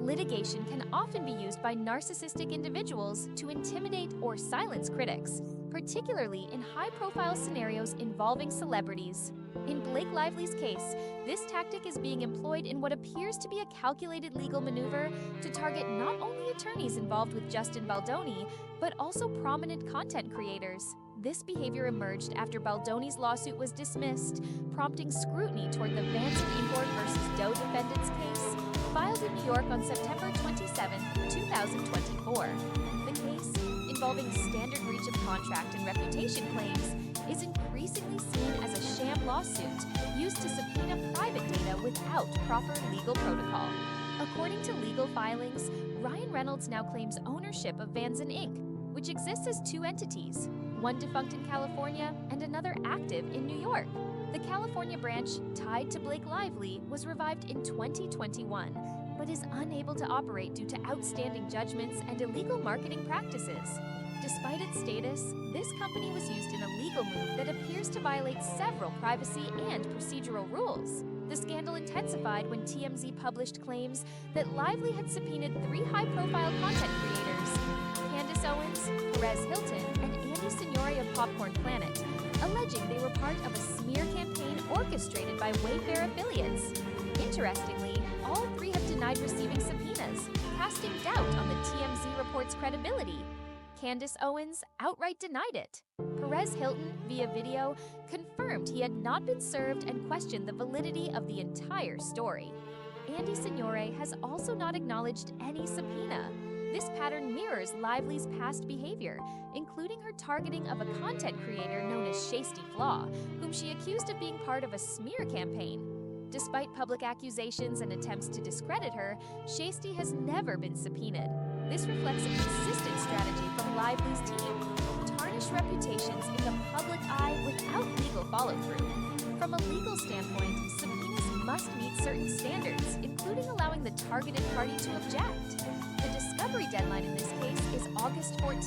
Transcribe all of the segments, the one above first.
Litigation can often be used by narcissistic individuals to intimidate or silence critics, particularly in high-profile scenarios involving celebrities. In Blake Lively's case, this tactic is being employed in what appears to be a calculated legal maneuver to target not only attorneys involved with Justin Baldoni, but also prominent content creators. This behavior emerged after Baldoni's lawsuit was dismissed, prompting scrutiny toward the Vanzan Inc versus Doe defendants case, filed in New York on September 27, 2024. The case, involving standard breach of contract and reputation claims, is increasingly seen as a sham lawsuit used to subpoena private data without proper legal protocol. According to legal filings, Ryan Reynolds now claims ownership of Vanzan Inc, which exists as two entities, one defunct in California and another active in New York. The California branch, tied to Blake Lively, was revived in 2021, but is unable to operate due to outstanding judgments and illegal marketing practices. Despite its status, this company was used in a legal move that appears to violate several privacy and procedural rules. The scandal intensified when TMZ published claims that Lively had subpoenaed 3 high-profile content creators, Candace Owens, Perez Hilton, and Andy Signore of Popcorn Planet, alleging they were part of a smear campaign orchestrated by Wayfair affiliates. Interestingly, all 3 have denied receiving subpoenas, casting doubt on the TMZ report's credibility. Candace Owens outright denied it. Perez Hilton, via video, confirmed he had not been served and questioned the validity of the entire story. Andy Signore has also not acknowledged any subpoena. This pattern mirrors Lively's past behavior, including her targeting of a content creator known as Shasty Flaw, whom she accused of being part of a smear campaign. Despite public accusations and attempts to discredit her, Shasty has never been subpoenaed. This reflects a consistent strategy from Lively's team: tarnish reputations in the public eye without legal follow-through. From a legal standpoint, subpoenas must meet certain standards, including allowing the targeted party to object. The discovery deadline in this case is August 14,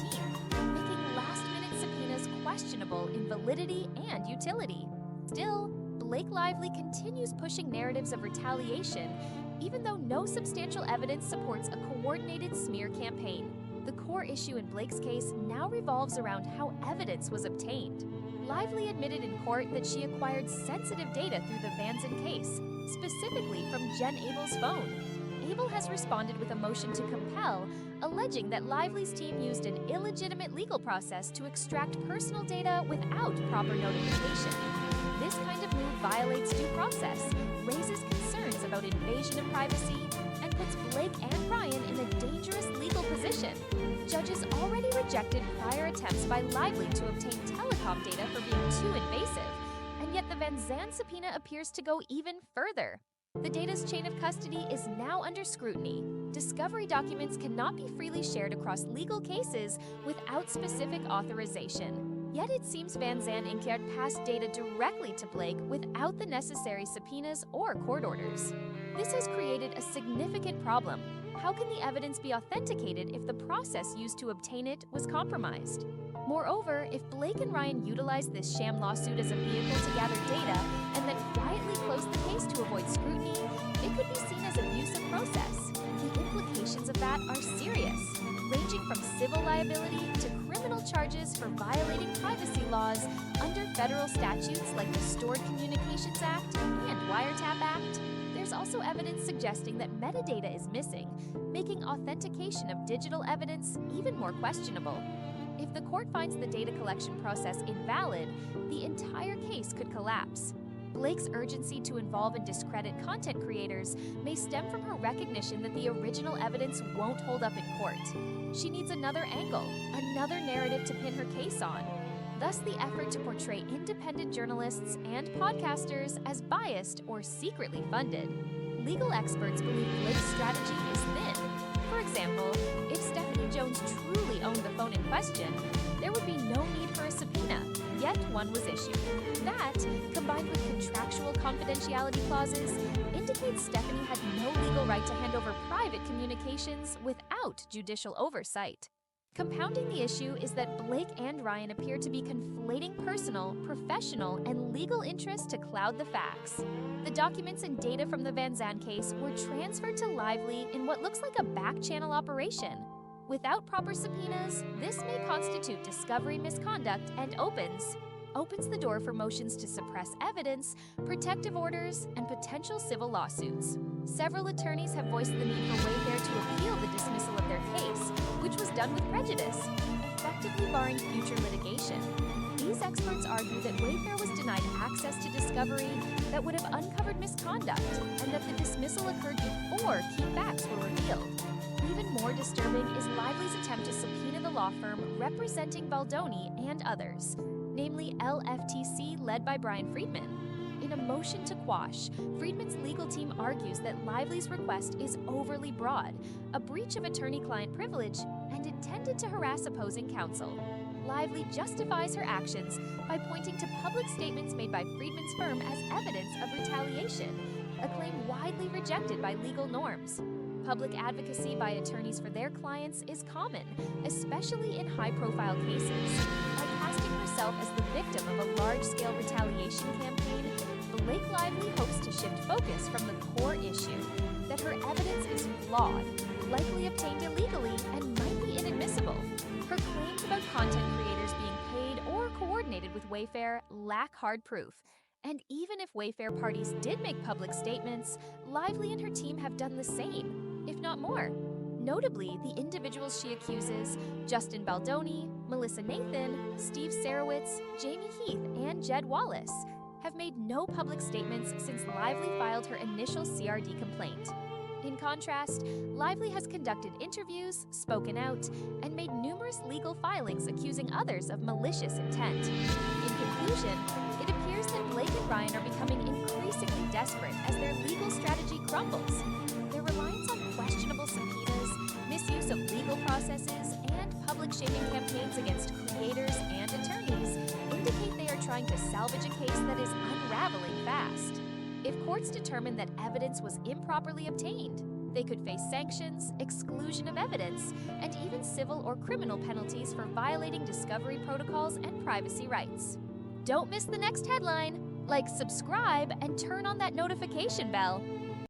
making last-minute subpoenas questionable in validity and utility. Still, Blake Lively continues pushing narratives of retaliation, even though no substantial evidence supports a coordinated smear campaign. The core issue in Blake's case now revolves around how evidence was obtained. Lively admitted in court that she acquired sensitive data through the Vanzan case, specifically from Jen Abel's phone. Abel has responded with a motion to compel, alleging that Lively's team used an illegitimate legal process to extract personal data without proper notification. This kind of move violates due process, raises concerns about invasion of privacy, and puts Blake and Ryan in a dangerous legal position. Judges already rejected prior attempts by Lively to obtain telecom data for being too invasive, and yet the Vanzan subpoena appears to go even further. The data's chain of custody is now under scrutiny. Discovery documents cannot be freely shared across legal cases without specific authorization. Yet it seems Vanzan Inc had passed data directly to Blake without the necessary subpoenas or court orders. This has created a significant problem. How can the evidence be authenticated if the process used to obtain it was compromised? Moreover, if Blake and Ryan utilized this sham lawsuit as a vehicle to gather data and then quietly closed the case to avoid scrutiny, it could be seen as abuse of process. The implications of that are serious, ranging from civil liability to criminal charges for violating privacy laws under federal statutes like the Stored Communications Act and Wiretap Act. There's also evidence suggesting that metadata is missing, making authentication of digital evidence even more questionable. If the court finds the data collection process invalid, the entire case could collapse. Blake's urgency to involve and discredit content creators may stem from her recognition that the original evidence won't hold up in court. She needs another angle, another narrative to pin her case on. Thus, the effort to portray independent journalists and podcasters as biased or secretly funded. Legal experts believe Blake's strategy is thin. For example, if Stephanie Jones truly owned the phone in question, there would be no need for a subpoena, yet one was issued. That, combined with contractual confidentiality clauses, indicates Stephanie had no legal right to hand over private communications without judicial oversight. Compounding the issue is that Blake and Ryan appear to be conflating personal, professional, and legal interests to cloud the facts. The documents and data from the Vanzan case were transferred to Lively in what looks like a back-channel operation. Without proper subpoenas, this may constitute discovery misconduct and opens the door for motions to suppress evidence, protective orders, and potential civil lawsuits. Several attorneys have voiced the need for Wayfair to appeal the dismissal of their case, which was done with prejudice, effectively barring future litigation. These experts argue that Wayfair was denied access to discovery that would have uncovered misconduct, and that the dismissal occurred before key facts were revealed. Even more disturbing is Lively's attempt to subpoena the law firm representing Baldoni and others, namely LFTC, led by Brian Friedman. In a motion to quash, Friedman's legal team argues that Lively's request is overly broad, a breach of attorney-client privilege, and intended to harass opposing counsel. Lively justifies her actions by pointing to public statements made by Friedman's firm as evidence of retaliation, a claim widely rejected by legal norms. Public advocacy by attorneys for their clients is common, especially in high-profile cases. By casting herself as the victim of a large-scale retaliation campaign, Blake Lively hopes to shift focus from the core issue, that her evidence is flawed, likely obtained illegally, and might be inadmissible. Her claims about content creators being paid or coordinated with Wayfair lack hard proof. And even if Wayfair parties did make public statements, Lively and her team have done the same, if not more. Notably, the individuals she accuses, Justin Baldoni, Melissa Nathan, Steve Sarowitz, Jamie Heath, and Jed Wallace, have made no public statements since Lively filed her initial CRD complaint. In contrast, Lively has conducted interviews, spoken out, and made numerous legal filings accusing others of malicious intent. In conclusion, it appears that Blake and Ryan are becoming increasingly desperate as their legal strategy crumbles. Their reliance on questionable subpoenas, misuse of legal processes, and public shaming campaigns against creators and attorneys indicate they are trying to salvage a case that is unraveling fast. If courts determine that evidence was improperly obtained, they could face sanctions, exclusion of evidence, and even civil or criminal penalties for violating discovery protocols and privacy rights. Don't miss the next headline. Like, subscribe, and turn on that notification bell.